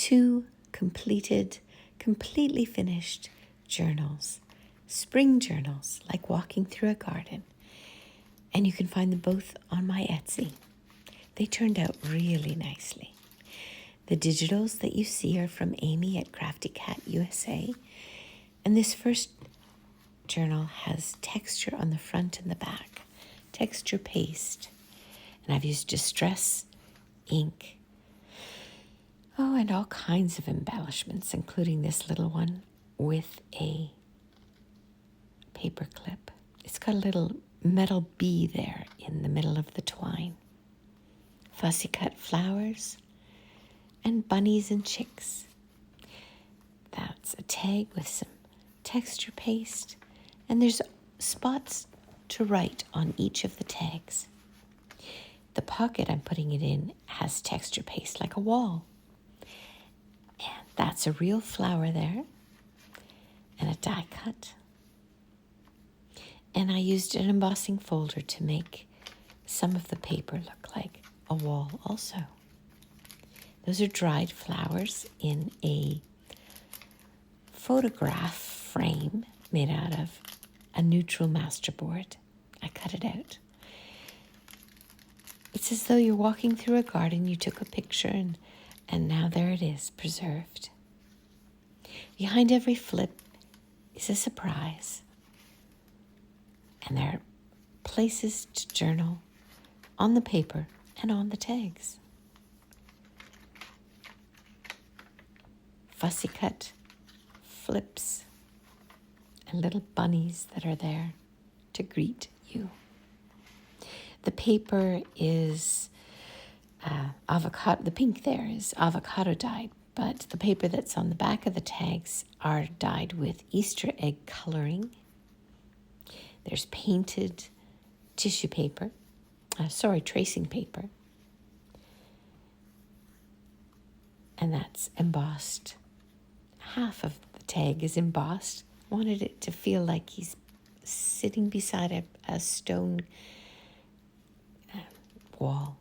2 completed, completely finished journals, spring journals, like walking through a garden. And you can find them both on my Etsy. They turned out really nicely. The digitals that you see are from Amy at Crafty Cat USA. And this first journal has texture on the front and the back, texture paste. And I've used distress ink. Oh, and all kinds of embellishments, including this little one with a paper clip. It's got a little metal bee there in the middle of the twine. Fussy cut flowers and bunnies and chicks. That's a tag with some texture paste, and there's spots to write on each of the tags. The pocket I'm putting it in has texture paste like a wall. And that's a real flower there and a die cut. And I used an embossing folder to make some of the paper look like a wall also. Those are dried flowers in a photograph frame made out of a neutral masterboard. I cut it out. It's as though you're walking through a garden, you took a picture, and now there it is, preserved. Behind every flip is a surprise. And there are places to journal on the paper and on the tags. Fussy cut flips and little bunnies that are there to greet you. The paper is avocado, the pink there is avocado dyed, but the paper that's on the back of the tags are dyed with Easter egg coloring. There's painted tissue paper, tracing paper. And that's embossed. Half of the tag is embossed. Wanted it to feel like he's sitting beside a stone wall.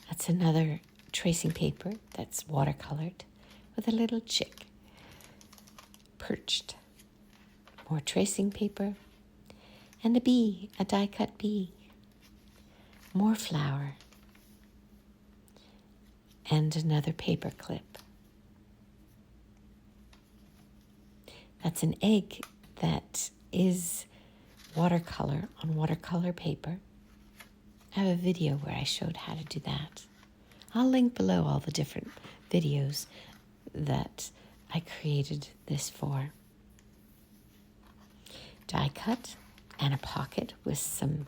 That's another tracing paper that's watercolored with a little chick perched. More tracing paper and a bee, a die-cut bee. More flower and another paper clip. That's an egg that is watercolor on watercolor paper. I have a video where I showed how to do that. I'll link below all the different videos that I created this for. Die cut and a pocket with some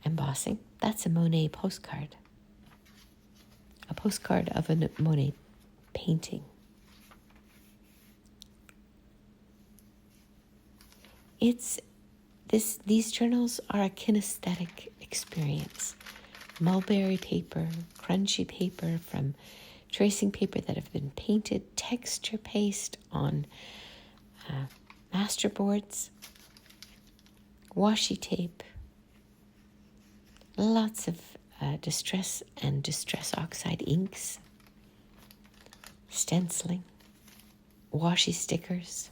embossing. That's a Monet postcard. A postcard of a Monet painting. These journals are a kinesthetic experience. Mulberry paper, crunchy paper from tracing paper that have been painted, texture paste on masterboards, washi tape, lots of distress oxide inks, stenciling, washi stickers,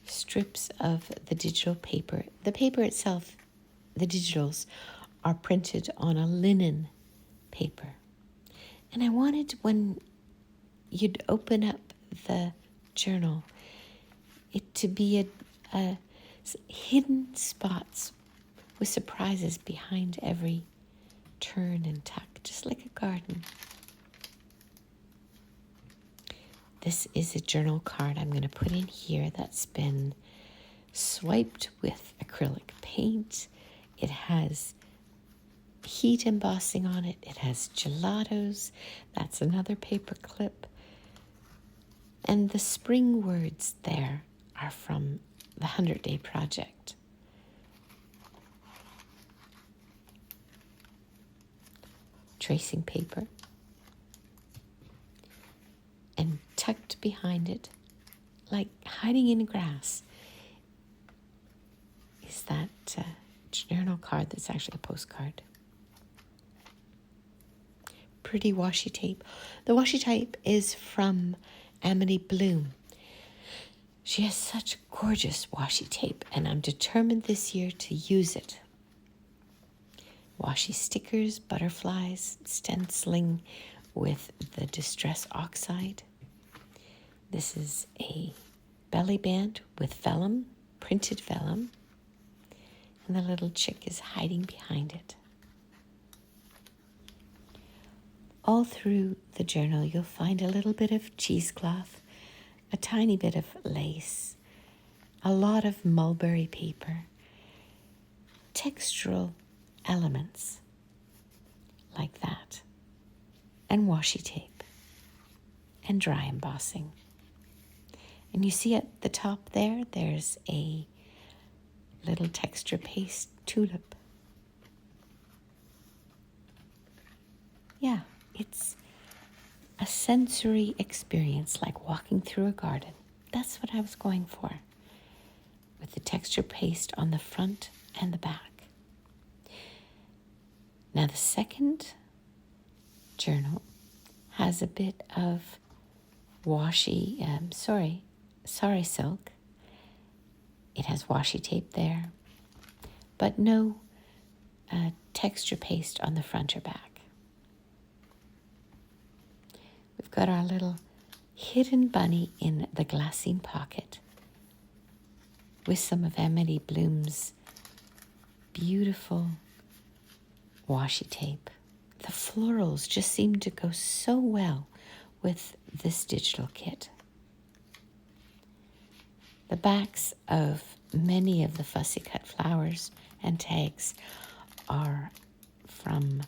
strips of the digital paper. The paper itself, the digitals, are printed on a linen paper. And I wanted when you'd open up the journal, it to be a hidden spots with surprises behind every turn and tuck, just like a garden. This is a journal card I'm going to put in here that's been swiped with acrylic paint. It has heat embossing on it. It has gelatos. That's another paper clip. And the spring words there are from the 100-Day Project. Tracing paper. And tucked behind it, like hiding in the grass, is that journal card that's actually a postcard. pretty washi tape. The washi tape is from AmityBloom. She has such gorgeous washi tape, and I'm determined this year to use it. Washi stickers, butterflies, stenciling with the Distress Oxide. This is a belly band with vellum, printed vellum, and the little chick is hiding behind it. All through the journal, you'll find a little bit of cheesecloth, a tiny bit of lace, a lot of mulberry paper, textural elements like that, and washi tape, and dry embossing. And you see at the top there's a little texture paste tulip. Yeah, it's a sensory experience like walking through a garden. That's what I was going for, with the texture paste on the front and the back. Now the second journal has a bit of sari silk. It has washi tape there, but no texture paste on the front or back. We've got our little hidden bunny in the glassine pocket with some of AmityBloom's beautiful washi tape. The florals just seem to go so well with this digital kit. The backs of many of the fussy cut flowers and tags are from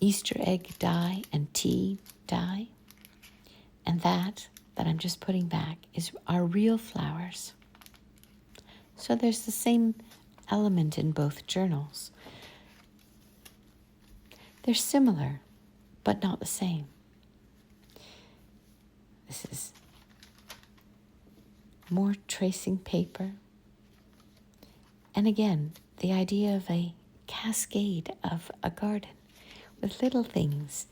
Easter egg dye and tea dye. And that I'm just putting back are real flowers. So there's the same element in both journals. They're similar, but not the same. This is more tracing paper. And again, the idea of a cascade of a garden with little things.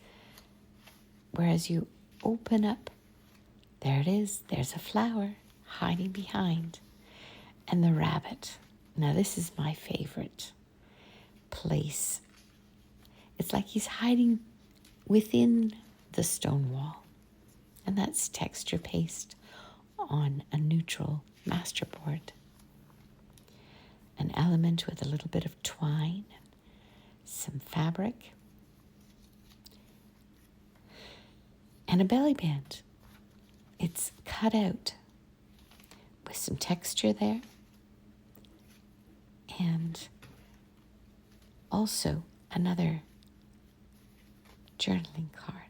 Whereas you open up, there it is, there's a flower hiding behind. And the rabbit. Now this is my favorite place. It's like he's hiding within the stone wall. And that's texture paste on a neutral masterboard. An element with a little bit of twine, some fabric, and a belly band. It's cut out with some texture there, and also another journaling card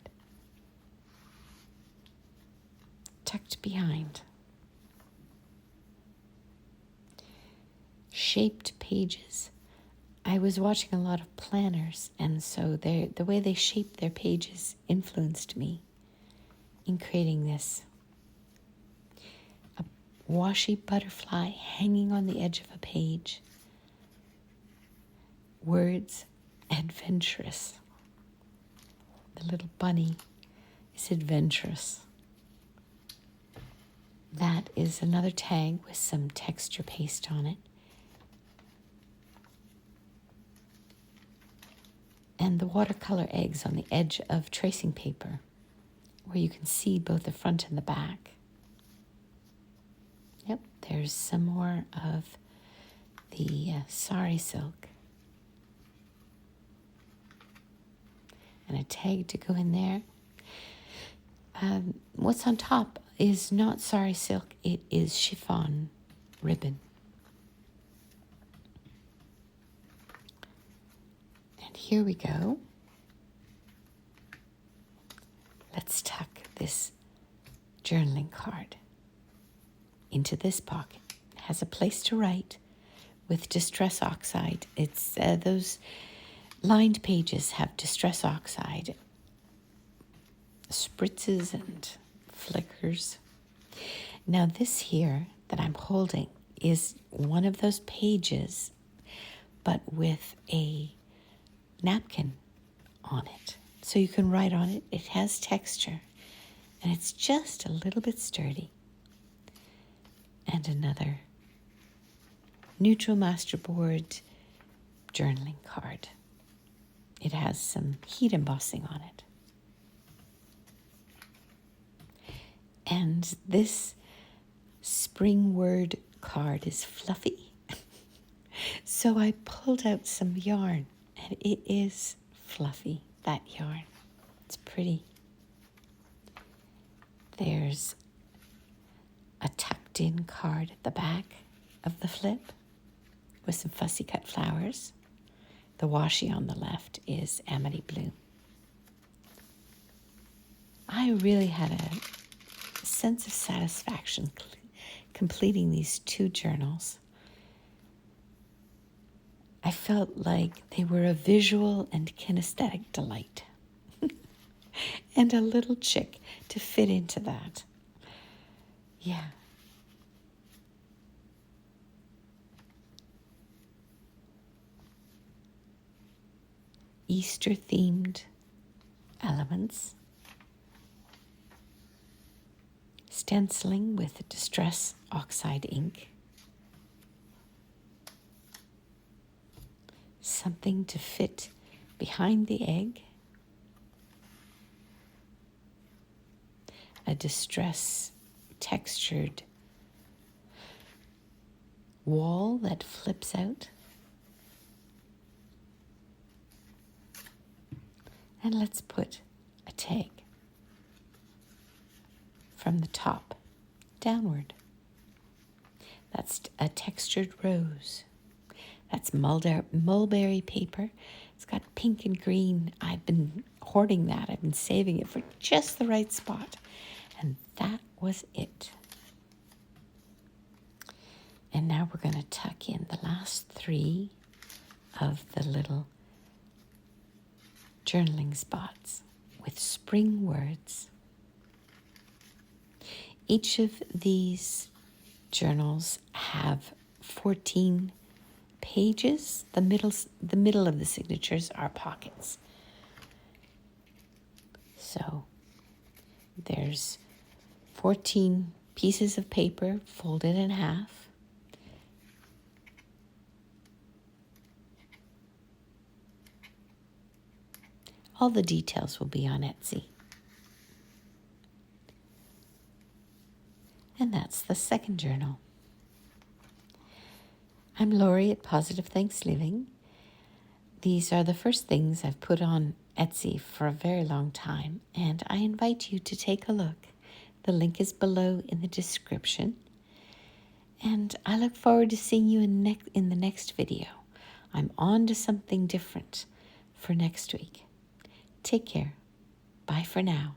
tucked behind. Shaped pages. I was watching a lot of planners, and so the way they shape their pages influenced me in creating this. A washi butterfly hanging on the edge of a page. Words, adventurous. The little bunny is adventurous. That is another tag with some texture paste on it. And the watercolor eggs on the edge of tracing paper, where you can see both the front and the back. Yep, there's some more of the sari silk. And a tag to go in there. What's on top is not sari silk, it is chiffon ribbon. And here we go. Let's tuck this journaling card into this pocket. It has a place to write with Distress Oxide. It's those lined pages have Distress Oxide, spritzes and flickers. Now this here that I'm holding is one of those pages, but with a napkin on it. So so you can write on it. It has texture, and it's just a little bit sturdy. And another neutral masterboard journaling card. It has some heat embossing on it. And this spring word card is fluffy. So I pulled out some yarn, and it is fluffy, that yarn. It's pretty. There's a tucked in card at the back of the flip with some fussy cut flowers. The washi on the left is AmityBloom. I really had a sense of satisfaction completing these 2 journals. I felt like they were a visual and kinesthetic delight. And a little chick to fit into that. Yeah. Easter-themed elements. Stenciling with Distress Oxide ink. Something to fit behind the egg. A distress textured wall that flips out. And let's put a tag from the top downward. That's a textured rose. That's mulberry paper. It's got pink and green. I've been hoarding that. I've been saving it for just the right spot. And that was it. And now we're going to tuck in the last 3 of the little journaling spots with spring words. Each of these journals have 14 pages. The middle of the signatures are pockets. So there's 14 pieces of paper folded in half. All the details will be on Etsy. And that's the second journal. I'm Lori at Positive Thanks Living. These are the first things I've put on Etsy for a very long time, and I invite you to take a look. The link is below in the description. And I look forward to seeing you in the next video. I'm on to something different for next week. Take care. Bye for now.